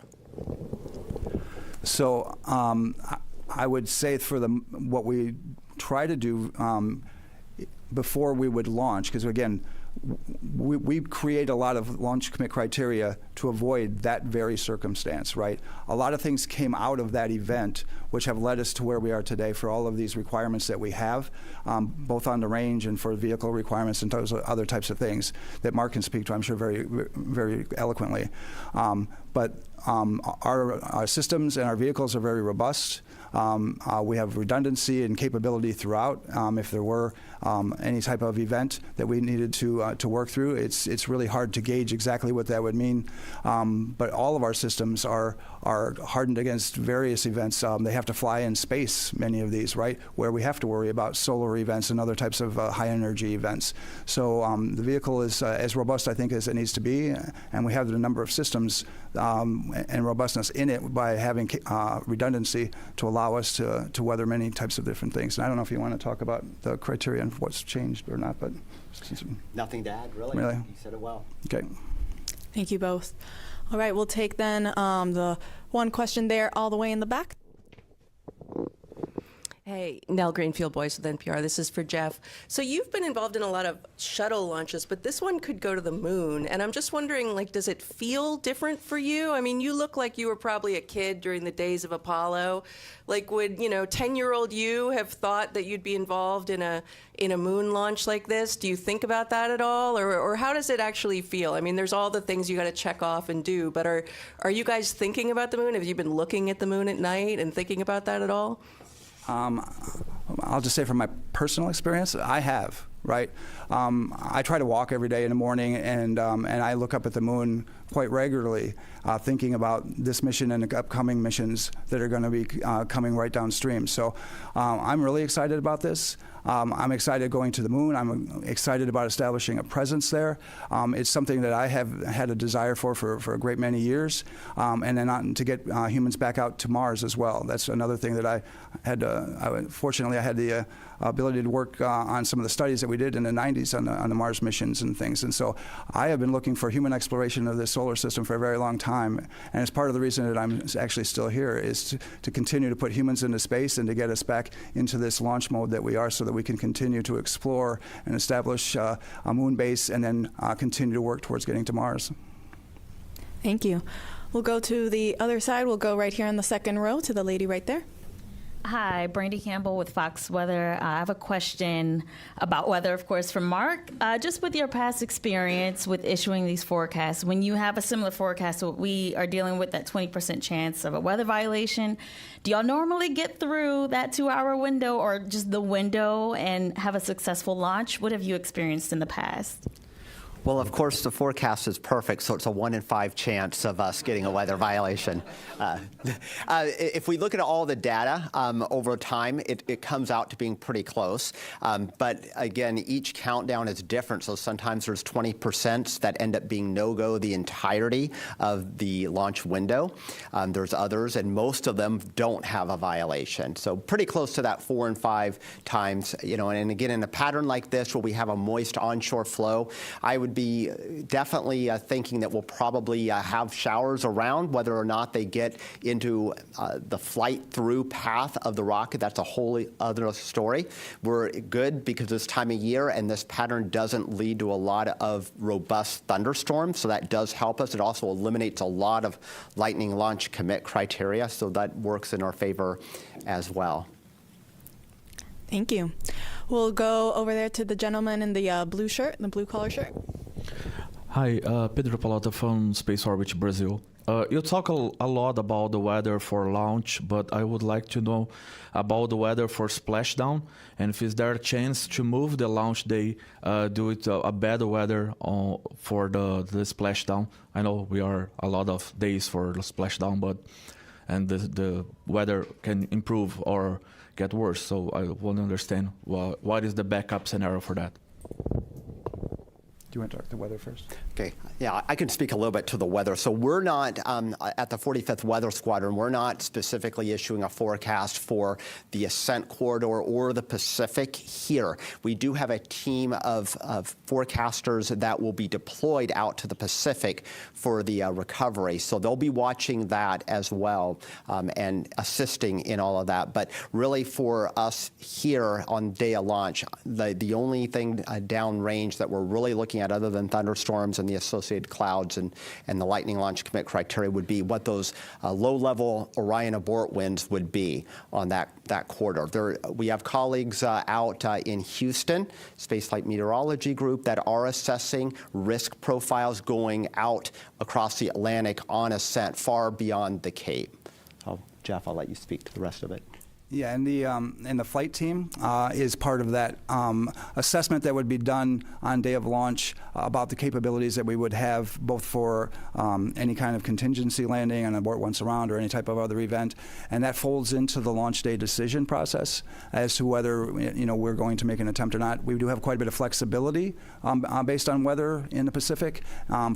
So I would say for what we try to do, before we would launch, because again, we create a lot of launch commit criteria to avoid that very circumstance, right? A lot of things came out of that event which have led us to where we are today for all of these requirements that we have, both on the range and for vehicle requirements and those other types of things that Mark can speak to, I'm sure, very, very eloquently. But our systems and our vehicles are very robust. We have redundancy and capability throughout. If there were any type of event that we needed to work through, it's really hard to gauge exactly what that would mean. But all of our systems are hardened against various events. They have to fly in space, many of these, right, where we have to worry about solar events and other types of high energy events. So the vehicle is as robust, I think, as it needs to be, and we have the number of systems and robustness in it by having redundancy to allow us to weather many types of different things. And I don't know if you want to talk about the criteria and what's changed or not, but nothing to add, really. Really? You said it well. Okay. Thank you both. All right, we'll take then the one question there all the way in the back. Hey, Nell Greenfield Boyce with NPR. This is for Jeff. So you've been involved in a lot of shuttle launches, but this one could go to the moon. And I'm just wondering, like, does it feel different for you? I mean, you look like you were probably a kid during the days of Apollo. Like, would, 10-year-old you have thought that you'd be involved in a moon launch like this? Do you think about that at all? Or how does it actually feel? I mean, there's all the things you got to check off and do, but are you guys thinking about the moon? Have you been looking at the moon at night and thinking about that at all? I'll just say from my personal experience, I have, right? I try to walk every day in the morning, and I look up at the moon quite regularly, thinking about this mission and the upcoming missions that are going to be coming right downstream. So I'm really excited about this. I'm excited going to the moon. I'm excited about establishing a presence there. It's something that I have had a desire for a great many years, and then to get humans back out to Mars as well. That's another thing that I had. Fortunately, I had the ability to work on some of the studies that we did in the 90s on the Mars missions and things. And so I have been looking for human exploration of the solar system for a very long time. And it's part of the reason that I'm actually still here is to continue to put humans into space and to get us back into this launch mode that we are, so that we can continue to explore and establish a moon base and then continue to work towards getting to Mars. Thank you. We'll go to the other side. We'll go right here in the second row to the lady right there. Hi, Brandy Campbell with Fox Weather. I have a question about weather, of course, from Mark. Just with your past experience with issuing these forecasts, when you have a similar forecast to what we are dealing with, that 20% chance of a weather violation, do y'all normally get through that 2-hour window or just the window and have a successful launch? What have you experienced in the past? Well, of course, the forecast is perfect, so it's a 1 in 5 chance of us getting a weather violation. If we look at all the data over time, it comes out to being pretty close. But again, each countdown is different, so sometimes there's 20% that end up being no-go the entirety of the launch window. There's others, and most of them don't have a violation. So pretty close to that 4 in 5 times. And again, in a pattern like this where we have a moist onshore flow, I would be definitely thinking that we'll probably have showers around. Whether or not they get into the flight through path of the rocket, that's a whole other story. We're good because this time of year and this pattern doesn't lead to a lot of robust thunderstorms, so that does help us. It also eliminates a lot of lightning launch commit criteria, so that works in our favor as well. Thank you. We'll go over there to the gentleman in the blue shirt, the blue collar shirt. Hi, Pedro Palota from Space Orbit Brazil. You talk a lot about the weather for launch, but I would like to know about the weather for splashdown, and if is there a chance to move the launch day due to a better weather for the splashdown. I know we are a lot of days for the splashdown, but the weather can improve or get worse. So I want to understand what is the backup scenario for that. you want to talk the weather first? Okay, yeah, I can speak a little bit to the weather. So we're not, at the 45th Weather Squadron, we're not specifically issuing a forecast for the ascent corridor or the Pacific here. We do have a team of forecasters that will be deployed out to the Pacific for the recovery. So they'll be watching that as well and assisting in all of that. But really for us here on day of launch, the only thing downrange that we're really looking at other than thunderstorms and the associated clouds and the lightning launch commit criteria would be what those low-level Orion abort winds would be on that corridor. We have colleagues out in Houston, Spaceflight Meteorology Group, that are assessing risk profiles going out across the Atlantic on ascent far beyond the Cape. Jeff, I'll let you speak to the rest of it. Yeah, and the flight team is part of that assessment that would be done on day of launch about the capabilities that we would have both for any kind of contingency landing on abort once around or any type of other event, and that folds into the launch day decision process as to whether we're going to make an attempt or not. We do have quite a bit of flexibility based on weather in the Pacific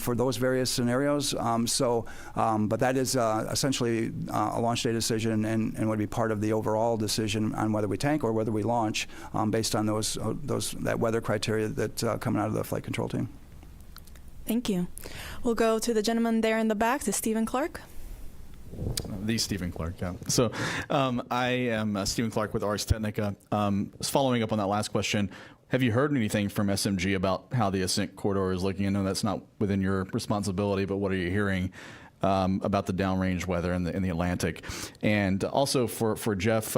for those various scenarios. But that is essentially a launch day decision and would be part of the overall decision on whether we tank or whether we launch based on that weather criteria that's coming out of the flight control team. Thank you. We'll go to the gentleman there in the back, to Stephen Clark. The Stephen Clark, yeah. So I am Stephen Clark with Ars Technica. Following up on that last question, have you heard anything from SMG about how the ascent corridor is looking? I know that's not within your responsibility, but what are you hearing about the downrange weather in the Atlantic? And also for Jeff,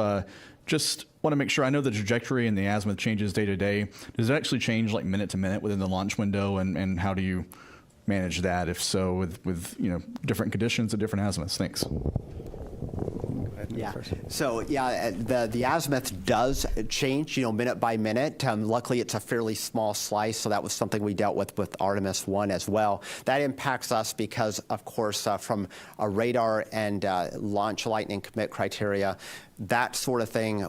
just want to make sure, I know the trajectory and the azimuth changes day to day. Does it actually change like minute to minute within the launch window, and how do you manage that, if so, with different conditions and different azimuths? Thanks. Yeah. So yeah, the azimuth does change, minute by minute. Luckily, it's a fairly small slice, so that was something we dealt with Artemis I as well. That impacts us because, of course, from a radar and launch lightning commit criteria, that sort of thing,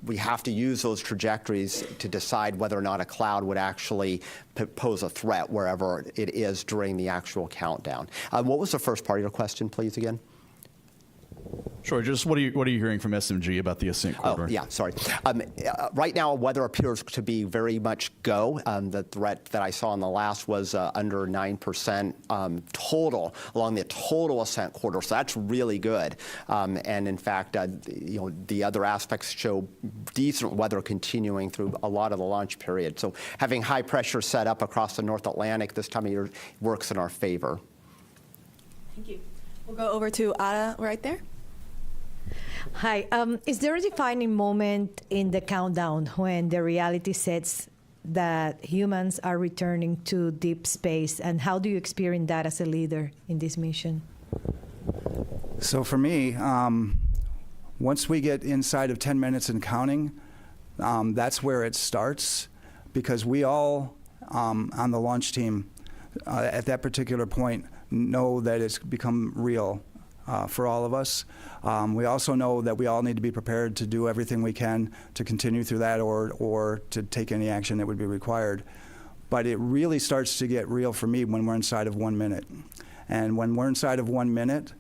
we have to use those trajectories to decide whether or not a cloud would actually pose a threat wherever it is during the actual countdown. What was the first part of your question, please, again? Sure. Just what are you hearing from SMG about the ascent corridor? Oh, yeah, sorry. Right now, weather appears to be very much go. The threat that I saw on the last was under 9% total along the total ascent corridor. So that's really good. And in fact, the other aspects show decent weather continuing through a lot of the launch period. So having high pressure set up across the North Atlantic this time of year works in our favor. Thank you. We'll go over to Ada right there. Hi. Is there a defining moment in the countdown when the reality sets that humans are returning to deep space, and how do you experience that as a leader in this mission? So for me, once we get inside of 10 minutes and counting, that's where it starts, because we all on the launch team at that particular point know that it's become real for all of us. We also know that we all need to be prepared to do everything we can to continue through that or to take any action that would be required. But it really starts to get real for me when we're inside of 1 minute. And when we're inside of 1 minute,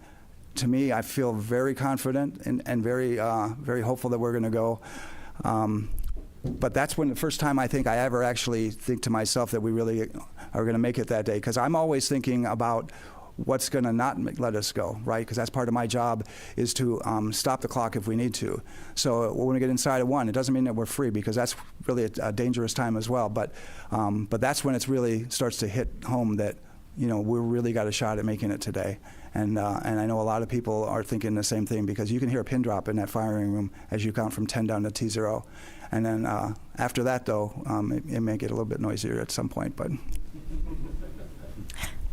to me, I feel very confident and very, very hopeful that we're going to go. But that's when the first time I think I ever actually think to myself that we really are going to make it that day, because I'm always thinking about what's going to not let us go, right? Because that's part of my job, is to stop the clock if we need to. So when we get inside of 1, it doesn't mean that we're free, because that's really a dangerous time as well. But that's when it really starts to hit home that we really got a shot at making it today. And I know a lot of people are thinking the same thing, because you can hear a pin drop in that firing room as you count from 10 down to T0. And then after that, though, it may get a little bit noisier at some point. But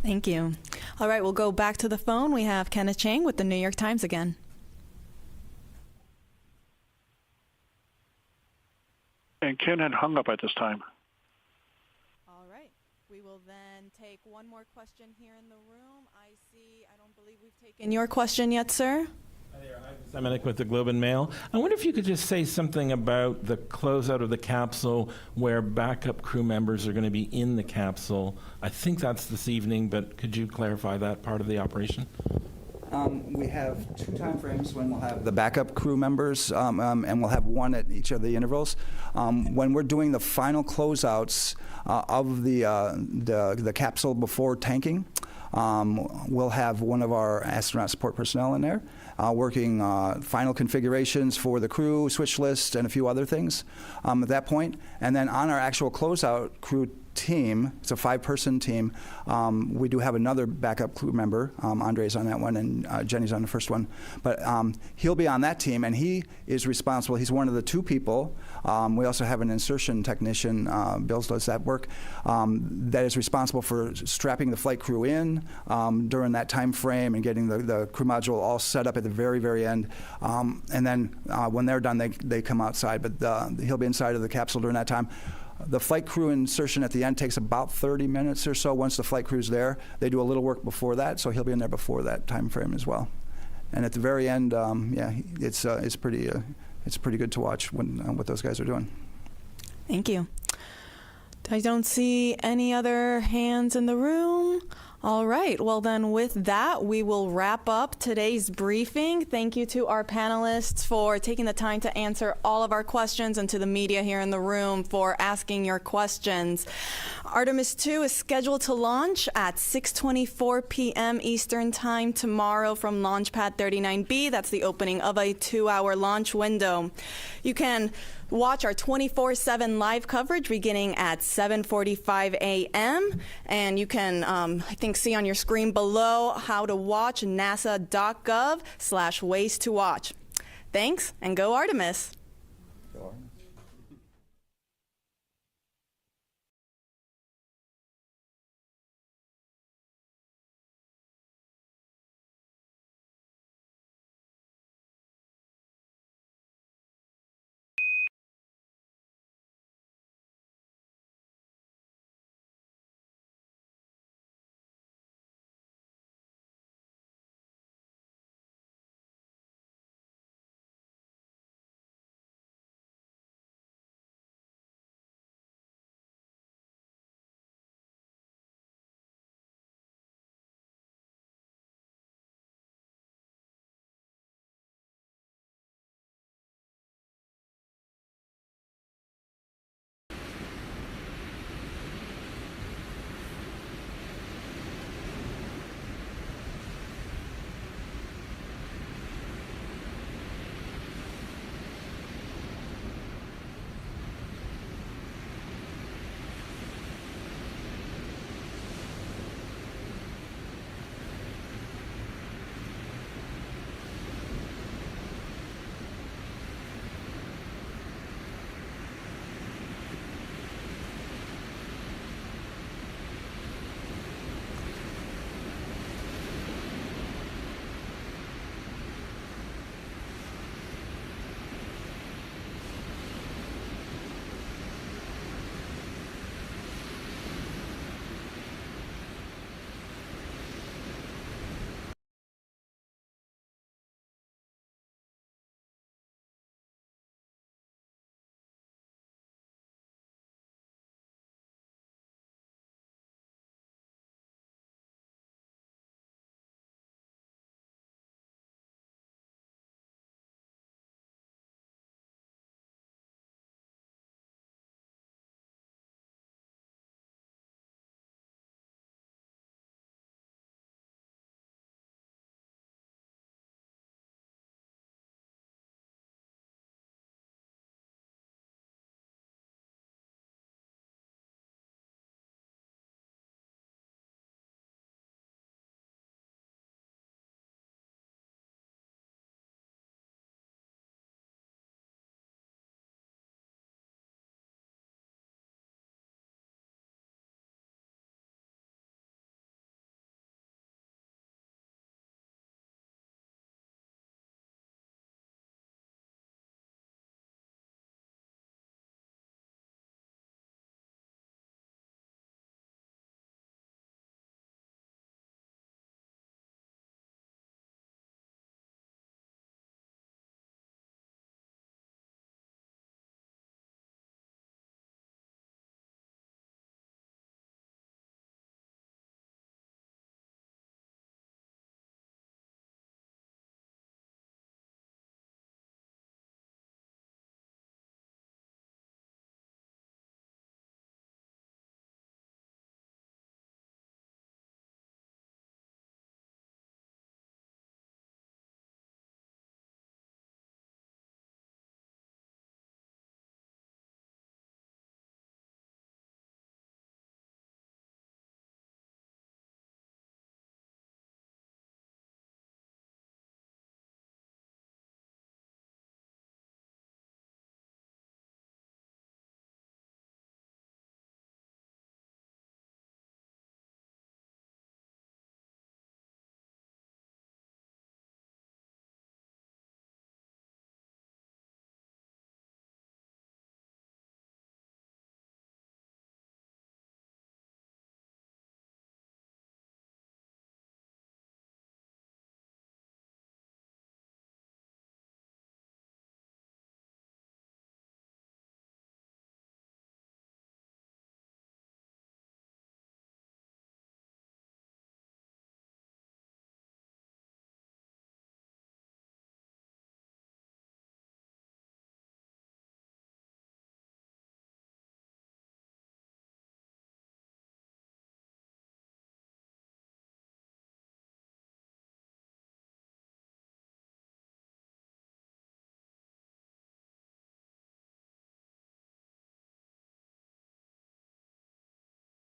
thank you. All right, we'll go back to the phone. We have Kenneth Chang with the New York Times again. And Ken had hung up at this time. All right. We will then take one more question here in the room. I don't believe we've taken your question yet, sir. Hi there. Semenick with the Globe and Mail. I wonder if you could just say something about the closeout of the capsule where backup crew members are going to be in the capsule. I think that's this evening, but could you clarify that part of the operation? We have 2 time frames when we'll have the backup crew members, and we'll have 1 at each of the intervals. When we're doing the final closeouts of the capsule before tanking, we'll have one of our astronaut support personnel in there working final configurations for the crew, switch list, and a few other things at that point. And then on our actual closeout crew team, it's a 5-person team, we do have another backup crew member. Andre's on that one, and Jenny's on the first one. But he'll be on that team, and he is responsible. He's one of the 2 people. We also have an insertion technician, Bill does that work, that is responsible for strapping the flight crew in during that time frame and getting the crew module all set up at the very, very end. And then when they're done, they come outside. But he'll be inside of the capsule during that time. The flight crew insertion at the end takes about 30 minutes or so. Once the flight crew's there, they do a little work before that, so he'll be in there before that time frame as well. And at the very end, it's pretty good to watch what those guys are doing. Thank you. I don't see any other hands in the room. All right. Well, then with that, we will wrap up today's briefing. Thank you to our panelists for taking the time to answer all of our questions, and to the media here in the room for asking your questions. Artemis II is scheduled to launch at 6:24 p.m. Eastern Time tomorrow from Launch Pad 39B. That's the opening of a 2-hour launch window. You can watch our 24/7 live coverage beginning at 7:45 a.m. And you can, I think, see on your screen below how to watch nasa.gov/ways to watch. Thanks, and go Artemis.